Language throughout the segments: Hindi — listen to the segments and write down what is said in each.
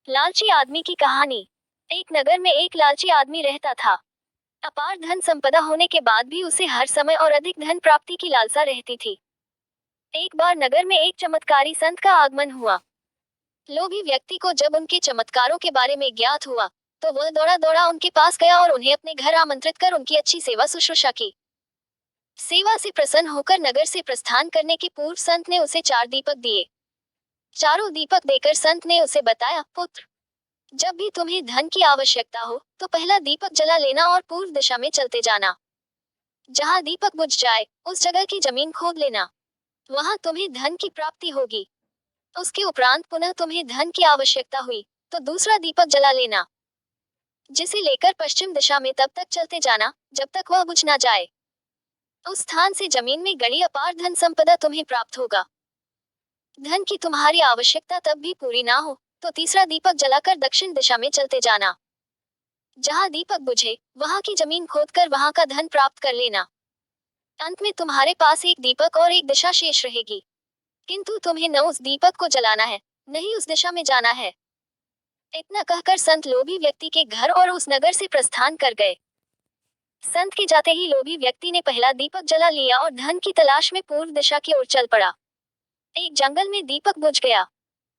लालची आदमी की कहानी। एक नगर में एक लालची आदमी रहता था। अपार धन संपदा होने के बाद भी उसे हर समय और अधिक धन प्राप्ति की लालसा रहती थी। एक बार नगर में एक चमत्कारी संत का आगमन हुआ। लोभी व्यक्ति को जब उनके चमत्कारों के बारे में ज्ञात हुआ, तो वह दौड़ा दौड़ा उनके पास गया और उन्हें अपने घर आमंत्रित कर उनकी अच्छी सेवा शुश्रूषा की। सेवा से प्रसन्न होकर नगर से प्रस्थान करने के पूर्व संत ने उसे 4 दीपक दिए। चारों दीपक देकर संत ने उसे बताया, पुत्र, जब भी तुम्हें धन की आवश्यकता हो, तो पहला दीपक जला लेना और पूर्व दिशा में चलते जाना। जहाँ दीपक बुझ जाए, उस जगह की जमीन खोद लेना। वहां तुम्हें धन की प्राप्ति होगी। उसके उपरांत पुनः तुम्हें धन की आवश्यकता हुई, तो दूसरा दीपक जला लेना, जिसे लेकर पश्चिम दिशा में तब तक चलते जाना, जब तक वह बुझ ना जाए। उस स्थान से जमीन में गड़ी अपार धन संपदा तुम्हें प्राप्त होगा। धन की तुम्हारी आवश्यकता तब भी पूरी ना हो, तो तीसरा दीपक जलाकर दक्षिण दिशा में चलते जाना। जहाँ दीपक बुझे, वहां की जमीन खोदकर वहां का धन प्राप्त कर लेना। अंत में तुम्हारे पास एक दीपक और एक दिशा शेष रहेगी, किंतु तुम्हें न उस दीपक को जलाना है, न ही उस दिशा में जाना है। इतना कहकर संत लोभी व्यक्ति के घर और उस नगर से प्रस्थान कर गए। संत के जाते ही लोभी व्यक्ति ने पहला दीपक जला लिया और धन की तलाश में पूर्व दिशा की ओर चल पड़ा। एक जंगल में दीपक बुझ गया।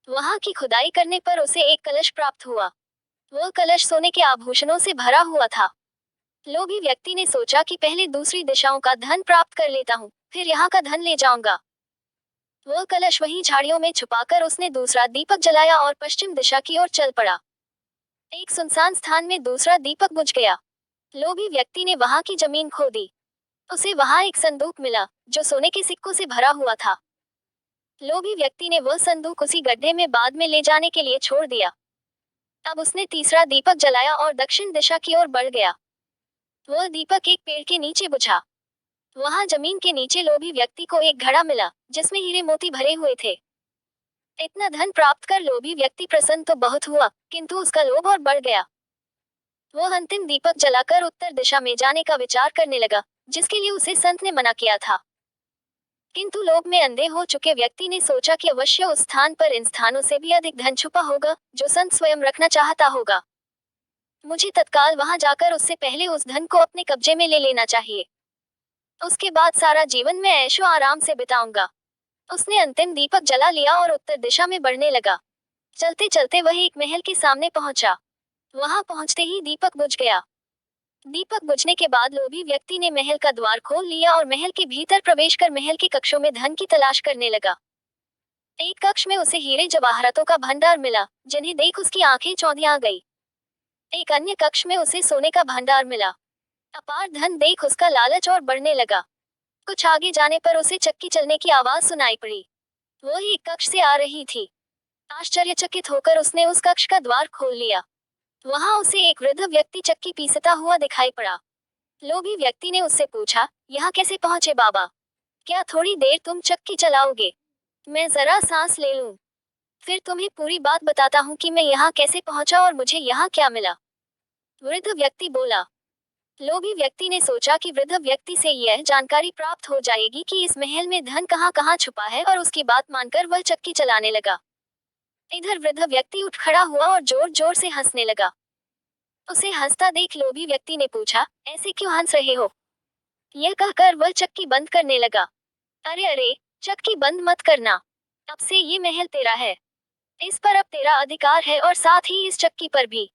वहां की खुदाई करने पर उसे एक कलश प्राप्त हुआ। वह कलश सोने के आभूषणों से भरा हुआ था। लोभी व्यक्ति ने सोचा कि पहले दूसरी दिशाओं का धन प्राप्त कर लेता हूँ, फिर यहाँ का धन ले जाऊंगा। वह कलश वहीं झाड़ियों में छुपाकर उसने दूसरा दीपक जलाया और पश्चिम दिशा की ओर चल पड़ा। एक सुनसान स्थान में दूसरा दीपक बुझ गया। लोभी व्यक्ति ने वहां की जमीन खोदी। उसे वहां एक संदूक मिला, जो सोने के सिक्कों से भरा हुआ था। लोभी व्यक्ति ने वह संदूक उसी गड्ढे में बाद में ले जाने के लिए छोड़ दिया। अब उसने तीसरा दीपक जलाया और दक्षिण दिशा की ओर बढ़ गया। वह दीपक एक पेड़ के नीचे बुझा। वहां जमीन के नीचे लोभी व्यक्ति को एक घड़ा मिला, जिसमें हीरे मोती भरे हुए थे। इतना धन प्राप्त कर लोभी व्यक्ति प्रसन्न तो बहुत हुआ, किंतु उसका लोभ और बढ़ गया। वह अंतिम दीपक जलाकर उत्तर दिशा में जाने का विचार करने लगा, जिसके लिए उसे संत ने मना किया था। किंतु लोभ में अंधे हो चुके व्यक्ति ने सोचा कि अवश्य उस स्थान पर इन स्थानों से भी अधिक धन छुपा होगा, जो संत स्वयं रखना चाहता होगा। मुझे तत्काल वहां जाकर उससे पहले उस धन को अपने कब्जे में ले लेना चाहिए। उसके बाद सारा जीवन मैं ऐशो आराम से बिताऊंगा। उसने अंतिम दीपक जला लिया और उत्तर दिशा में बढ़ने लगा। चलते चलते वह एक महल के सामने पहुंचा। वहां पहुंचते ही दीपक बुझ गया। दीपक बुझने के बाद लोभी व्यक्ति ने महल का द्वार खोल लिया और महल के भीतर प्रवेश कर महल के कक्षों में धन की तलाश करने लगा। एक कक्ष में उसे हीरे जवाहरातों का भंडार मिला, जिन्हें देख उसकी आंखें चौंधिया गई। एक अन्य कक्ष में उसे सोने का भंडार मिला। अपार धन देख उसका लालच और बढ़ने लगा। कुछ आगे जाने पर उसे चक्की चलने की आवाज सुनाई पड़ी। वह एक कक्ष से आ रही थी। आश्चर्यचकित होकर उसने उस कक्ष का द्वार खोल लिया। वहां उसे एक वृद्ध व्यक्ति चक्की पीसता हुआ दिखाई पड़ा। लोभी व्यक्ति ने उससे पूछा, यहाँ कैसे पहुंचे बाबा? क्या थोड़ी देर तुम चक्की चलाओगे? मैं जरा सांस ले लूं, फिर तुम्हें पूरी बात बताता हूँ कि मैं यहाँ कैसे पहुंचा और मुझे यहाँ क्या मिला। वृद्ध व्यक्ति बोला। लोभी व्यक्ति ने सोचा कि वृद्ध व्यक्ति से यह जानकारी प्राप्त हो जाएगी कि इस महल में धन कहाँ कहाँ छुपा है, और उसकी बात मानकर वह चक्की चलाने लगा। इधर वृद्ध व्यक्ति उठ खड़ा हुआ और जोर जोर से हंसने लगा। उसे हंसता देख लोभी व्यक्ति ने पूछा, ऐसे क्यों हंस रहे हो? यह कहकर वह चक्की बंद करने लगा। अरे अरे, चक्की बंद मत करना। अब से ये महल तेरा है। इस पर अब तेरा अधिकार है और साथ ही इस चक्की पर भी।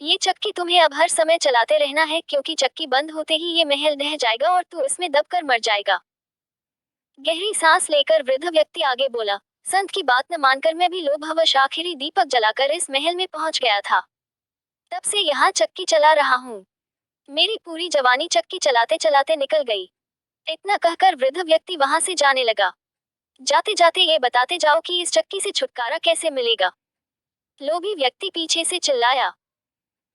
ये चक्की तुम्हें अब हर समय चलाते रहना है, क्योंकि चक्की बंद होते ही ये महल ढह जाएगा और तू इसमें दबकर मर जाएगा। गहरी सांस लेकर वृद्ध व्यक्ति आगे बोला, संत की बात न मानकर मैं भी लोभवश आखिरी दीपक जलाकर इस महल में पहुंच गया था। तब से यहाँ चक्की चला रहा हूँ। मेरी पूरी जवानी चक्की चलाते चलाते निकल गई। इतना कहकर वृद्ध व्यक्ति वहां से जाने लगा। जाते जाते ये बताते जाओ कि इस चक्की से छुटकारा कैसे मिलेगा। लोभी व्यक्ति पीछे से चिल्लाया,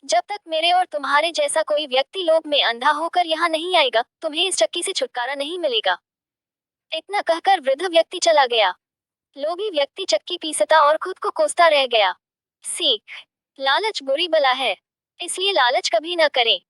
जब तक मेरे और तुम्हारे जैसा कोई व्यक्ति लोभ में अंधा होकर यहाँ नहीं आएगा, तुम्हें इस चक्की से छुटकारा नहीं मिलेगा। इतना कहकर वृद्ध व्यक्ति चला गया। लोभी व्यक्ति चक्की पीसता और खुद को कोसता रह गया। सीख, लालच बुरी बला है, इसलिए लालच कभी न करें।